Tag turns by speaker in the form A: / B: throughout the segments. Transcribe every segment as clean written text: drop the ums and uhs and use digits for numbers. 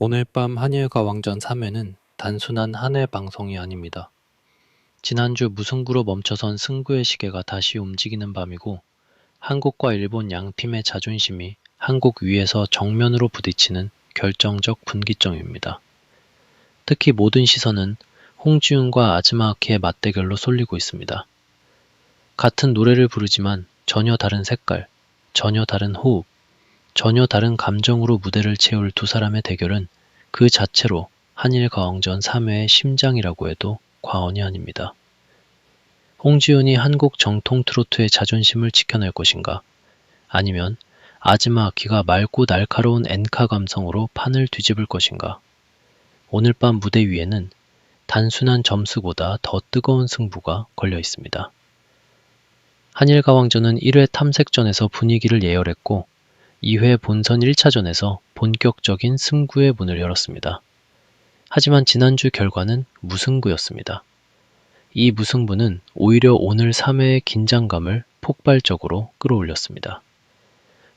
A: 오늘 밤 한일과 왕전 3회는 단순한 한 회 방송이 아닙니다. 지난주 무승부로 멈춰선 승부의 시계가 다시 움직이는 밤이고, 한국과 일본 양팀의 자존심이 한국 위에서 정면으로 부딪히는 결정적 분기점입니다. 특히 모든 시선은 홍지윤과 아즈마아키의 맞대결로 쏠리고 있습니다. 같은 노래를 부르지만 전혀 다른 색깔, 전혀 다른 호흡, 전혀 다른 감정으로 무대를 채울 두 사람의 대결은 그 자체로 한일 가왕전 3회의 심장이라고 해도 과언이 아닙니다. 홍지윤이 한국 정통 트로트의 자존심을 지켜낼 것인가, 아니면 아즈마아키가 맑고 날카로운 엔카 감성으로 판을 뒤집을 것인가. 오늘 밤 무대 위에는 단순한 점수보다 더 뜨거운 승부가 걸려 있습니다. 한일 가왕전은 1회 탐색전에서 분위기를 예열했고, 2회 본선 1차전에서 본격적인 승부의 문을 열었습니다. 하지만 지난주 결과는 무승부였습니다. 이 무승부는 오히려 오늘 3회의 긴장감을 폭발적으로 끌어올렸습니다.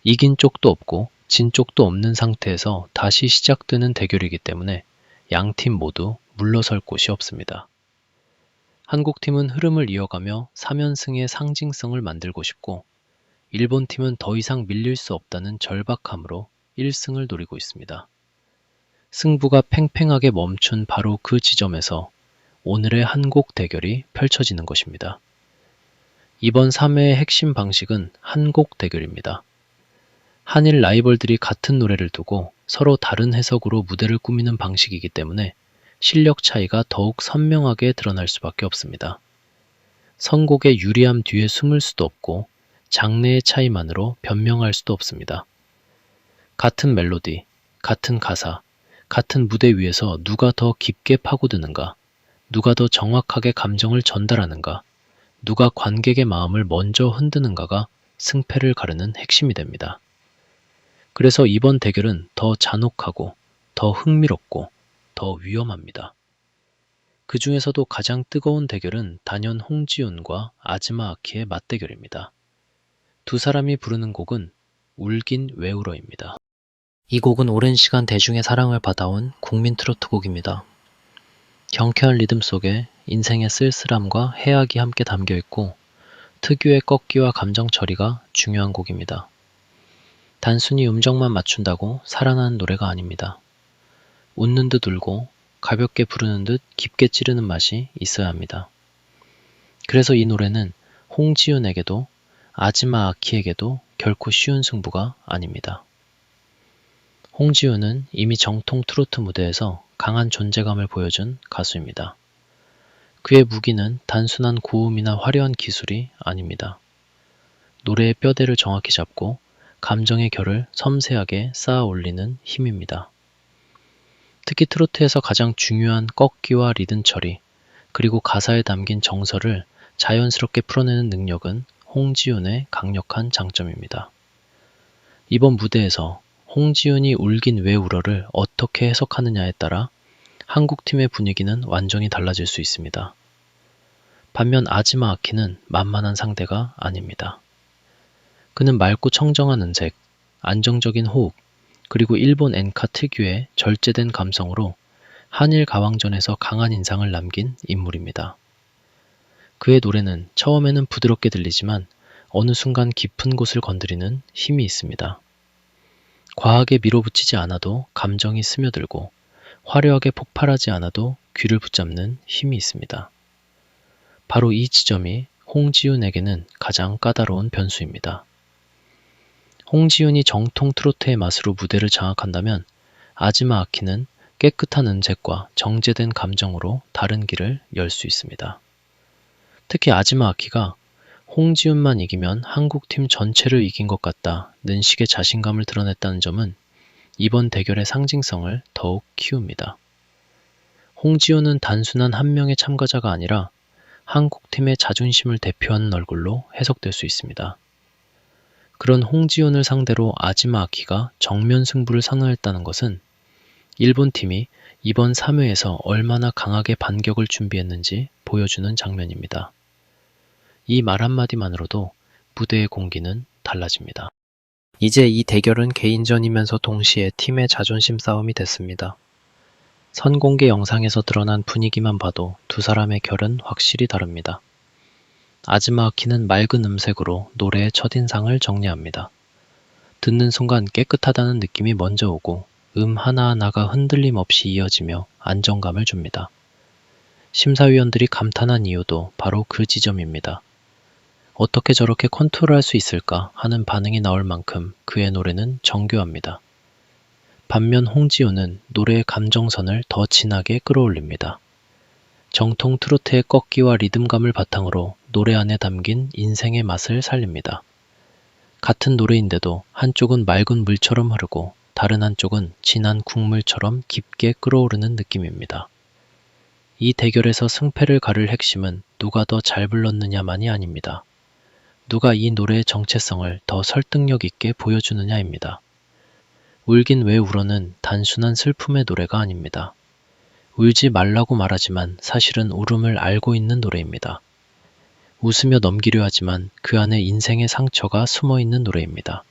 A: 이긴 쪽도 없고 진 쪽도 없는 상태에서 다시 시작되는 대결이기 때문에 양팀 모두 물러설 곳이 없습니다. 한국팀은 흐름을 이어가며 3연승의 상징성을 만들고 싶고, 일본팀은 더 이상 밀릴 수 없다는 절박함으로 1승을 노리고 있습니다. 승부가 팽팽하게 멈춘 바로 그 지점에서 오늘의 한국 대결이 펼쳐지는 것입니다. 이번 3회의 핵심 방식은 한곡 대결입니다. 한일 라이벌들이 같은 노래를 두고 서로 다른 해석으로 무대를 꾸미는 방식이기 때문에 실력 차이가 더욱 선명하게 드러날 수밖에 없습니다. 선곡의 유리함 뒤에 숨을 수도 없고 장르의 차이만으로 변명할 수도 없습니다. 같은 멜로디, 같은 가사, 같은 무대 위에서 누가 더 깊게 파고드는가, 누가 더 정확하게 감정을 전달하는가, 누가 관객의 마음을 먼저 흔드는가가 승패를 가르는 핵심이 됩니다. 그래서 이번 대결은 더 잔혹하고, 더 흥미롭고, 더 위험합니다. 그 중에서도 가장 뜨거운 대결은 단연 홍지윤과 아즈마아키의 맞대결입니다. 두 사람이 부르는 곡은 울긴 왜 울어입니다. 이 곡은 오랜 시간 대중의 사랑을 받아온 국민 트로트 곡입니다. 경쾌한 리듬 속에 인생의 쓸쓸함과 해악이 함께 담겨 있고, 특유의 꺾기와 감정 처리가 중요한 곡입니다. 단순히 음정만 맞춘다고 살아나는 노래가 아닙니다. 웃는 듯 울고 가볍게 부르는 듯 깊게 찌르는 맛이 있어야 합니다. 그래서 이 노래는 홍지윤에게도 아즈마아키에게도 결코 쉬운 승부가 아닙니다. 홍지윤은 이미 정통 트로트 무대에서 강한 존재감을 보여준 가수입니다. 그의 무기는 단순한 고음이나 화려한 기술이 아닙니다. 노래의 뼈대를 정확히 잡고 감정의 결을 섬세하게 쌓아 올리는 힘입니다. 특히 트로트에서 가장 중요한 꺾기와 리듬 처리, 그리고 가사에 담긴 정서를 자연스럽게 풀어내는 능력은 홍지윤의 강력한 장점입니다. 이번 무대에서 홍지윤이 울긴 왜 울어를 어떻게 해석하느냐에 따라 한국팀의 분위기는 완전히 달라질 수 있습니다. 반면 아즈마아키는 만만한 상대가 아닙니다. 그는 맑고 청정한 음색, 안정적인 호흡, 그리고 일본 엔카 특유의 절제된 감성으로 한일 가왕전에서 강한 인상을 남긴 인물입니다. 그의 노래는 처음에는 부드럽게 들리지만 어느 순간 깊은 곳을 건드리는 힘이 있습니다. 과하게 밀어붙이지 않아도 감정이 스며들고, 화려하게 폭발하지 않아도 귀를 붙잡는 힘이 있습니다. 바로 이 지점이 홍지윤에게는 가장 까다로운 변수입니다. 홍지윤이 정통 트로트의 맛으로 무대를 장악한다면, 아즈마아키는 깨끗한 음색과 정제된 감정으로 다른 길을 열 수 있습니다. 특히 아즈마아키가 홍지윤만 이기면 한국팀 전체를 이긴 것 같다는 식의 자신감을 드러냈다는 점은 이번 대결의 상징성을 더욱 키웁니다. 홍지윤은 단순한 한 명의 참가자가 아니라 한국팀의 자존심을 대표하는 얼굴로 해석될 수 있습니다. 그런 홍지윤을 상대로 아즈마아키가 정면 승부를 선언했다는 것은 일본팀이 이번 3회에서 얼마나 강하게 반격을 준비했는지 보여주는 장면입니다. 이 말 한마디만으로도 무대의 공기는 달라집니다. 이제 이 대결은 개인전이면서 동시에 팀의 자존심 싸움이 됐습니다. 선공개 영상에서 드러난 분위기만 봐도 두 사람의 결은 확실히 다릅니다. 아즈마아키는 맑은 음색으로 노래의 첫인상을 정리합니다. 듣는 순간 깨끗하다는 느낌이 먼저 오고 하나하나가 흔들림 없이 이어지며 안정감을 줍니다. 심사위원들이 감탄한 이유도 바로 그 지점입니다. 어떻게 저렇게 컨트롤할 수 있을까 하는 반응이 나올 만큼 그의 노래는 정교합니다. 반면 홍지우는 노래의 감정선을 더 진하게 끌어올립니다. 정통 트로트의 꺾기와 리듬감을 바탕으로 노래 안에 담긴 인생의 맛을 살립니다. 같은 노래인데도 한쪽은 맑은 물처럼 흐르고 다른 한쪽은 진한 국물처럼 깊게 끓어오르는 느낌입니다. 이 대결에서 승패를 가를 핵심은 누가 더 잘 불렀느냐만이 아닙니다. 누가 이 노래의 정체성을 더 설득력 있게 보여주느냐입니다. 울긴 왜 울어는 단순한 슬픔의 노래가 아닙니다. 울지 말라고 말하지만 사실은 울음을 알고 있는 노래입니다. 웃으며 넘기려 하지만 그 안에 인생의 상처가 숨어 있는 노래입니다.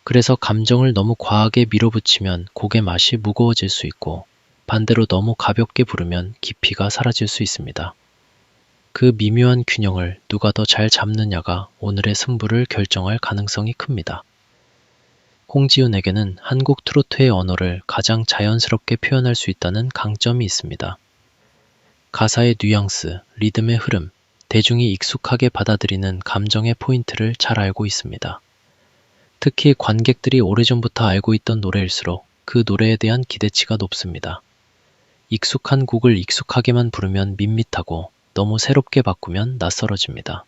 A: 그래서 감정을 너무 과하게 밀어붙이면 곡의 맛이 무거워질 수 있고 반대로 너무 가볍게 부르면 깊이가 사라질 수 있습니다. 그 미묘한 균형을 누가 더 잘 잡느냐가 오늘의 승부를 결정할 가능성이 큽니다. 홍지윤에게는 한국 트로트의 언어를 가장 자연스럽게 표현할 수 있다는 강점이 있습니다. 가사의 뉘앙스, 리듬의 흐름, 대중이 익숙하게 받아들이는 감정의 포인트를 잘 알고 있습니다. 특히 관객들이 오래전부터 알고 있던 노래일수록 그 노래에 대한 기대치가 높습니다. 익숙한 곡을 익숙하게만 부르면 밋밋하고 너무 새롭게 바꾸면 낯설어집니다.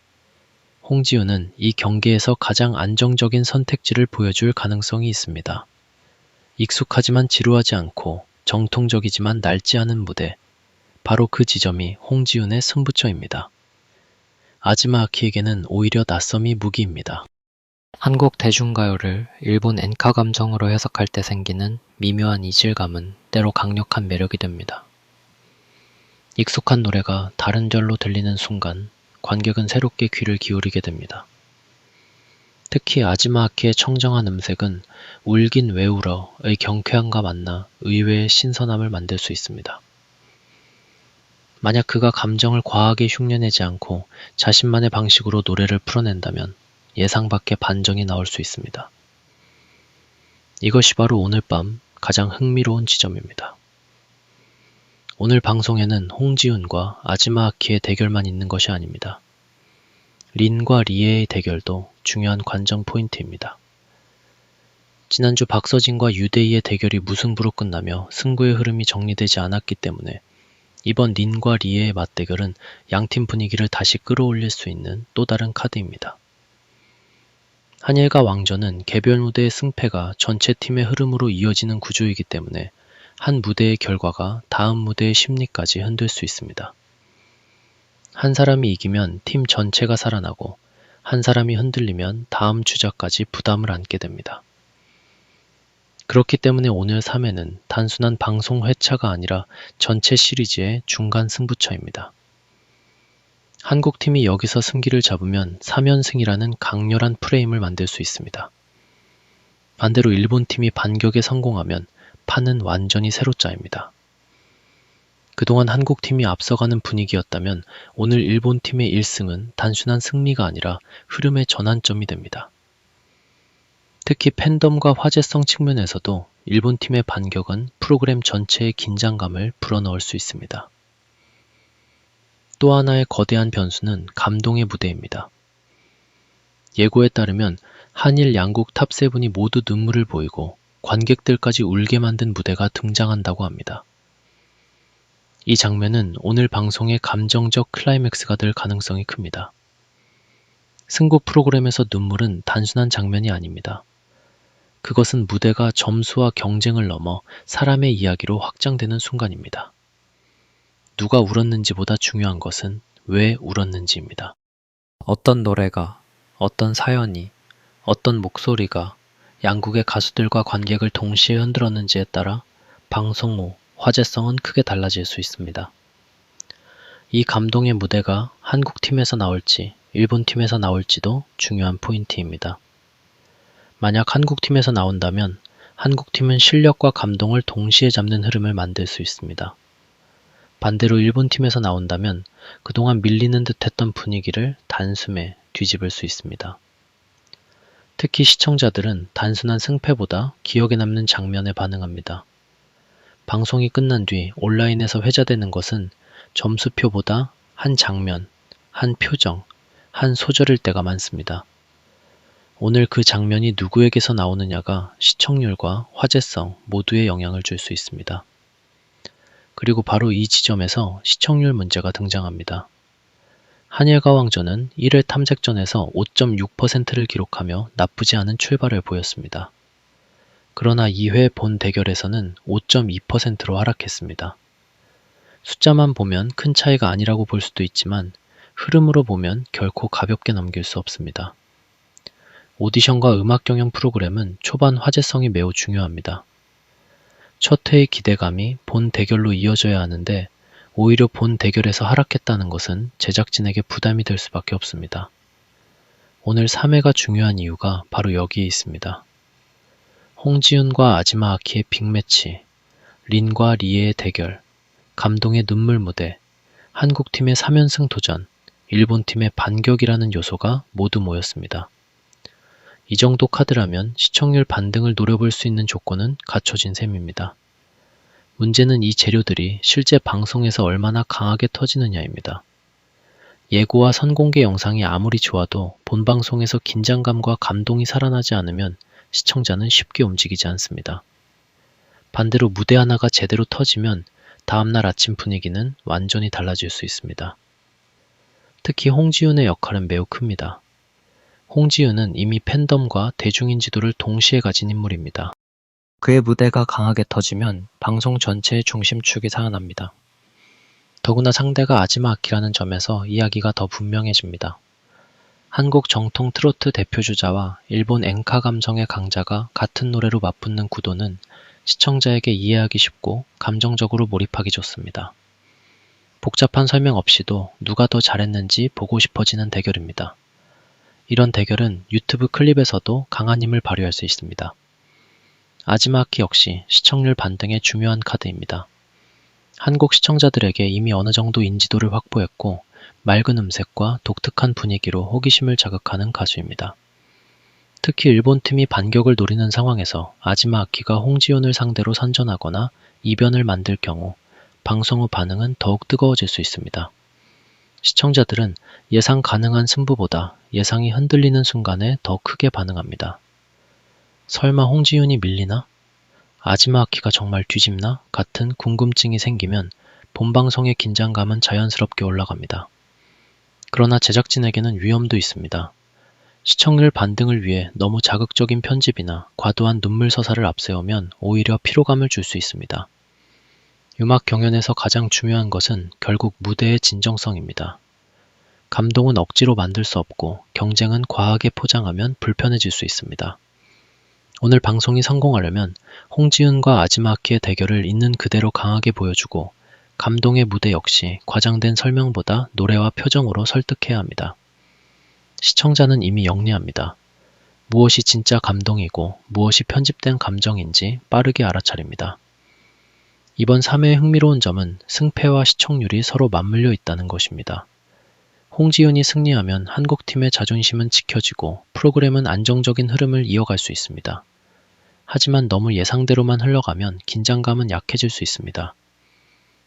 A: 홍지윤은 이 경기에서 가장 안정적인 선택지를 보여줄 가능성이 있습니다. 익숙하지만 지루하지 않고 정통적이지만 낡지 않은 무대, 바로 그 지점이 홍지윤의 승부처입니다. 아즈마아키에게는 오히려 낯섦이 무기입니다. 한국 대중가요를 일본 엔카 감성으로 해석할 때 생기는 미묘한 이질감은 때로 강력한 매력이 됩니다. 익숙한 노래가 다른 절로 들리는 순간 관객은 새롭게 귀를 기울이게 됩니다. 특히 아즈마아키의 청정한 음색은 울긴 왜 울어의 경쾌함과 만나 의외의 신선함을 만들 수 있습니다. 만약 그가 감정을 과하게 흉내내지 않고 자신만의 방식으로 노래를 풀어낸다면 예상 밖의 반전이 나올 수 있습니다. 이것이 바로 오늘 밤 가장 흥미로운 지점입니다. 오늘 방송에는 홍지윤과 아즈마아키의 대결만 있는 것이 아닙니다. 린과 리에의 대결도 중요한 관전 포인트입니다. 지난주 박서진과 유대희의 대결이 무승부로 끝나며 승부의 흐름이 정리되지 않았기 때문에 이번 린과 리에의 맞대결은 양팀 분위기를 다시 끌어올릴 수 있는 또 다른 카드입니다. 한일과 왕전은 개별 무대의 승패가 전체 팀의 흐름으로 이어지는 구조이기 때문에 한 무대의 결과가 다음 무대의 심리까지 흔들 수 있습니다. 한 사람이 이기면 팀 전체가 살아나고 한 사람이 흔들리면 다음 주자까지 부담을 안게 됩니다. 그렇기 때문에 오늘 3회는 단순한 방송 회차가 아니라 전체 시리즈의 중간 승부처입니다. 한국팀이 여기서 승기를 잡으면 3연승이라는 강렬한 프레임을 만들 수 있습니다. 반대로 일본팀이 반격에 성공하면 판은 완전히 새로 짜입니다. 그동안 한국팀이 앞서가는 분위기였다면 오늘 일본팀의 1승은 단순한 승리가 아니라 흐름의 전환점이 됩니다. 특히 팬덤과 화제성 측면에서도 일본팀의 반격은 프로그램 전체의 긴장감을 불어넣을 수 있습니다. 또 하나의 거대한 변수는 감동의 무대입니다. 예고에 따르면 한일 양국 탑7이 모두 눈물을 보이고 관객들까지 울게 만든 무대가 등장한다고 합니다. 이 장면은 오늘 방송의 감정적 클라이맥스가 될 가능성이 큽니다. 승부 프로그램에서 눈물은 단순한 장면이 아닙니다. 그것은 무대가 점수와 경쟁을 넘어 사람의 이야기로 확장되는 순간입니다. 누가 울었는지보다 중요한 것은 왜 울었는지입니다. 어떤 노래가, 어떤 사연이, 어떤 목소리가 양국의 가수들과 관객을 동시에 흔들었는지에 따라 방송 후 화제성은 크게 달라질 수 있습니다. 이 감동의 무대가 한국 팀에서 나올지 일본 팀에서 나올지도 중요한 포인트입니다. 만약 한국팀에서 나온다면 한국팀은 실력과 감동을 동시에 잡는 흐름을 만들 수 있습니다. 반대로 일본팀에서 나온다면 그동안 밀리는 듯했던 분위기를 단숨에 뒤집을 수 있습니다. 특히 시청자들은 단순한 승패보다 기억에 남는 장면에 반응합니다. 방송이 끝난 뒤 온라인에서 회자되는 것은 점수표보다 한 장면, 한 표정, 한 소절일 때가 많습니다. 오늘 그 장면이 누구에게서 나오느냐가 시청률과 화제성 모두에 영향을 줄 수 있습니다. 그리고 바로 이 지점에서 시청률 문제가 등장합니다. 한일가왕전은 1회 탐색전에서 5.6%를 기록하며 나쁘지 않은 출발을 보였습니다. 그러나 2회 본 대결에서는 5.2%로 하락했습니다. 숫자만 보면 큰 차이가 아니라고 볼 수도 있지만 흐름으로 보면 결코 가볍게 넘길 수 없습니다. 오디션과 음악 경연 프로그램은 초반 화제성이 매우 중요합니다. 첫 회의 기대감이 본 대결로 이어져야 하는데 오히려 본 대결에서 하락했다는 것은 제작진에게 부담이 될 수밖에 없습니다. 오늘 3회가 중요한 이유가 바로 여기에 있습니다. 홍지윤과 아지마 아키의 빅매치, 린과 리에의 대결, 감동의 눈물 무대, 한국팀의 3연승 도전, 일본팀의 반격이라는 요소가 모두 모였습니다. 이 정도 카드라면 시청률 반등을 노려볼 수 있는 조건은 갖춰진 셈입니다. 문제는 이 재료들이 실제 방송에서 얼마나 강하게 터지느냐입니다. 예고와 선공개 영상이 아무리 좋아도 본 방송에서 긴장감과 감동이 살아나지 않으면 시청자는 쉽게 움직이지 않습니다. 반대로 무대 하나가 제대로 터지면 다음날 아침 분위기는 완전히 달라질 수 있습니다. 특히 홍지윤의 역할은 매우 큽니다. 홍지윤은 이미 팬덤과 대중인지도를 동시에 가진 인물입니다. 그의 무대가 강하게 터지면 방송 전체의 중심축이 살아납니다. 더구나 상대가 아지마 아키라는 점에서 이야기가 더 분명해집니다. 한국 정통 트로트 대표주자와 일본 엔카 감성의 강자가 같은 노래로 맞붙는 구도는 시청자에게 이해하기 쉽고 감정적으로 몰입하기 좋습니다. 복잡한 설명 없이도 누가 더 잘했는지 보고 싶어지는 대결입니다. 이런 대결은 유튜브 클립에서도 강한 힘을 발휘할 수 있습니다. 아지마 아키 역시 시청률 반등의 중요한 카드입니다. 한국 시청자들에게 이미 어느 정도 인지도를 확보했고 맑은 음색과 독특한 분위기로 호기심을 자극하는 가수입니다. 특히 일본팀이 반격을 노리는 상황에서 아지마 아키가 홍지윤을 상대로 선전하거나 이변을 만들 경우 방송 후 반응은 더욱 뜨거워질 수 있습니다. 시청자들은 예상 가능한 승부보다 예상이 흔들리는 순간에 더 크게 반응합니다. 설마 홍지윤이 밀리나? 아지마 아키가 정말 뒤집나? 같은 궁금증이 생기면 본방송의 긴장감은 자연스럽게 올라갑니다. 그러나 제작진에게는 위험도 있습니다. 시청률 반등을 위해 너무 자극적인 편집이나 과도한 눈물 서사를 앞세우면 오히려 피로감을 줄 수 있습니다. 음악 경연에서 가장 중요한 것은 결국 무대의 진정성입니다. 감동은 억지로 만들 수 없고 경쟁은 과하게 포장하면 불편해질 수 있습니다. 오늘 방송이 성공하려면 홍지윤과 아지마 아키의 대결을 있는 그대로 강하게 보여주고 감동의 무대 역시 과장된 설명보다 노래와 표정으로 설득해야 합니다. 시청자는 이미 영리합니다. 무엇이 진짜 감동이고 무엇이 편집된 감정인지 빠르게 알아차립니다. 이번 3회의 흥미로운 점은 승패와 시청률이 서로 맞물려 있다는 것입니다. 홍지윤이 승리하면 한국팀의 자존심은 지켜지고 프로그램은 안정적인 흐름을 이어갈 수 있습니다. 하지만 너무 예상대로만 흘러가면 긴장감은 약해질 수 있습니다.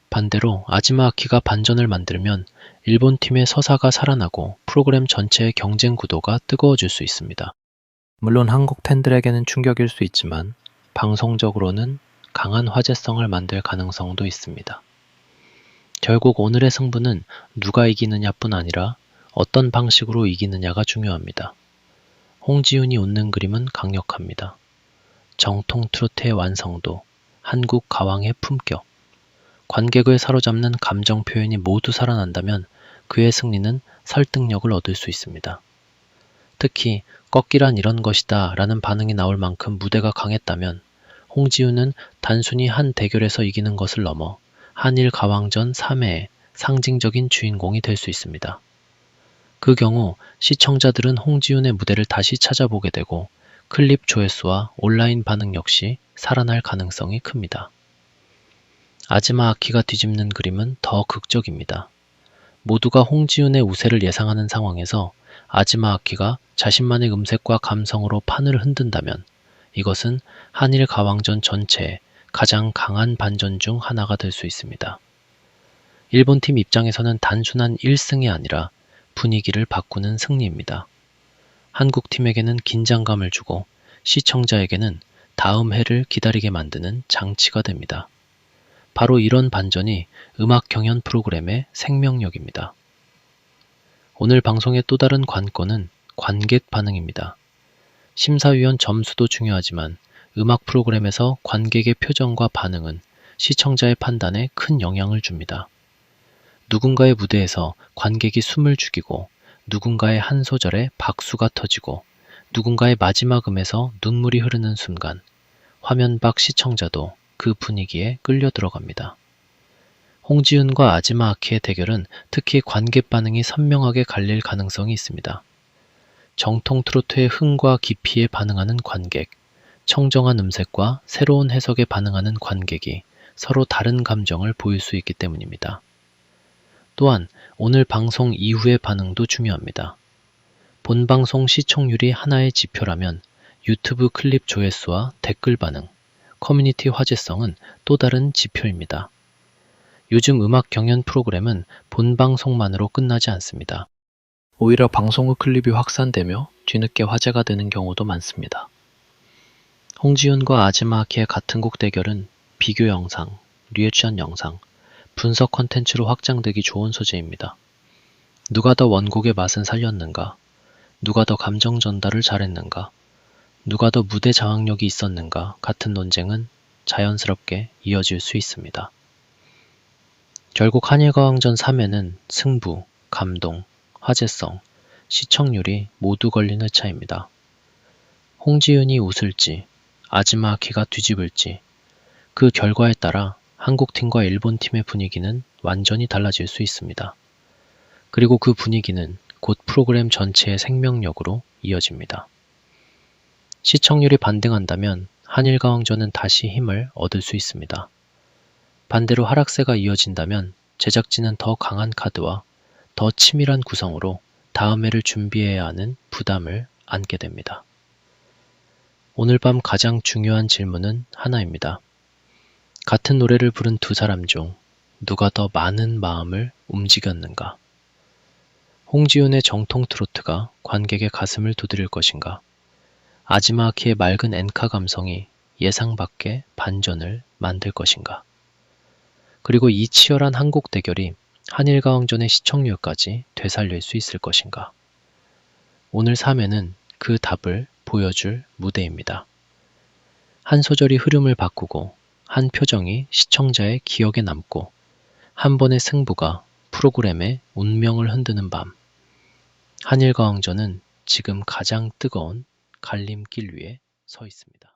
A: 반대로 아지마 아키가 반전을 만들면 일본팀의 서사가 살아나고 프로그램 전체의 경쟁 구도가 뜨거워질 수 있습니다. 물론 한국 팬들에게는 충격일 수 있지만 방송적으로는 강한 화제성을 만들 가능성도 있습니다. 결국 오늘의 승부는 누가 이기느냐뿐 아니라 어떤 방식으로 이기느냐가 중요합니다. 홍지윤이 웃는 그림은 강력합니다. 정통 트로트의 완성도, 한국 가왕의 품격, 관객을 사로잡는 감정 표현이 모두 살아난다면 그의 승리는 설득력을 얻을 수 있습니다. 특히 꺾기란 이런 것이다 라는 반응이 나올 만큼 무대가 강했다면 홍지윤은 단순히 한 대결에서 이기는 것을 넘어 한일 가왕전 3회의 상징적인 주인공이 될 수 있습니다. 그 경우 시청자들은 홍지윤의 무대를 다시 찾아보게 되고 클립 조회수와 온라인 반응 역시 살아날 가능성이 큽니다. 아즈마 아키가 뒤집는 그림은 더 극적입니다. 모두가 홍지윤의 우세를 예상하는 상황에서 아즈마 아키가 자신만의 음색과 감성으로 판을 흔든다면 이것은 한일 가왕전 전체의 가장 강한 반전 중 하나가 될 수 있습니다. 일본팀 입장에서는 단순한 1승이 아니라 분위기를 바꾸는 승리입니다. 한국팀에게는 긴장감을 주고 시청자에게는 다음 해를 기다리게 만드는 장치가 됩니다. 바로 이런 반전이 음악 경연 프로그램의 생명력입니다. 오늘 방송의 또 다른 관건은 관객 반응입니다. 심사위원 점수도 중요하지만 음악 프로그램에서 관객의 표정과 반응은 시청자의 판단에 큰 영향을 줍니다. 누군가의 무대에서 관객이 숨을 죽이고 누군가의 한 소절에 박수가 터지고 누군가의 마지막 음에서 눈물이 흐르는 순간 화면 밖 시청자도 그 분위기에 끌려 들어갑니다. 홍지윤과 아즈마 아키의 대결은 특히 관객 반응이 선명하게 갈릴 가능성이 있습니다. 정통 트로트의 흥과 깊이에 반응하는 관객, 청정한 음색과 새로운 해석에 반응하는 관객이 서로 다른 감정을 보일 수 있기 때문입니다. 또한 오늘 방송 이후의 반응도 중요합니다. 본방송 시청률이 하나의 지표라면 유튜브 클립 조회수와 댓글 반응, 커뮤니티 화제성은 또 다른 지표입니다. 요즘 음악 경연 프로그램은 본방송만으로 끝나지 않습니다. 오히려 방송 후 클립이 확산되며 뒤늦게 화제가 되는 경우도 많습니다. 홍지윤과 아즈마 아키의 같은 곡 대결은 비교 영상, 리액션 영상, 분석 컨텐츠로 확장되기 좋은 소재입니다. 누가 더 원곡의 맛은 살렸는가? 누가 더 감정 전달을 잘했는가? 누가 더 무대 장악력이 있었는가? 같은 논쟁은 자연스럽게 이어질 수 있습니다. 결국 한일가왕전 3회는 승부, 감동, 화제성, 시청률이 모두 걸린 회차입니다. 홍지윤이 웃을지, 아즈마 아키가 뒤집을지, 그 결과에 따라 한국팀과 일본팀의 분위기는 완전히 달라질 수 있습니다. 그리고 그 분위기는 곧 프로그램 전체의 생명력으로 이어집니다. 시청률이 반등한다면 한일가왕전은 다시 힘을 얻을 수 있습니다. 반대로 하락세가 이어진다면 제작진은 더 강한 카드와 더 치밀한 구성으로 다음 회를 준비해야 하는 부담을 안게 됩니다. 오늘 밤 가장 중요한 질문은 하나입니다. 같은 노래를 부른 두 사람 중 누가 더 많은 마음을 움직였는가? 홍지윤의 정통 트로트가 관객의 가슴을 두드릴 것인가? 아즈마 아키의 맑은 엔카 감성이 예상 밖의 반전을 만들 것인가? 그리고 이 치열한 한국 대결이 한일가왕전의 시청률까지 되살릴 수 있을 것인가? 오늘 3회는 그 답을 보여줄 무대입니다. 한 소절이 흐름을 바꾸고 한 표정이 시청자의 기억에 남고 한 번의 승부가 프로그램의 운명을 흔드는 밤. 한일가왕전은 지금 가장 뜨거운 갈림길 위에 서 있습니다.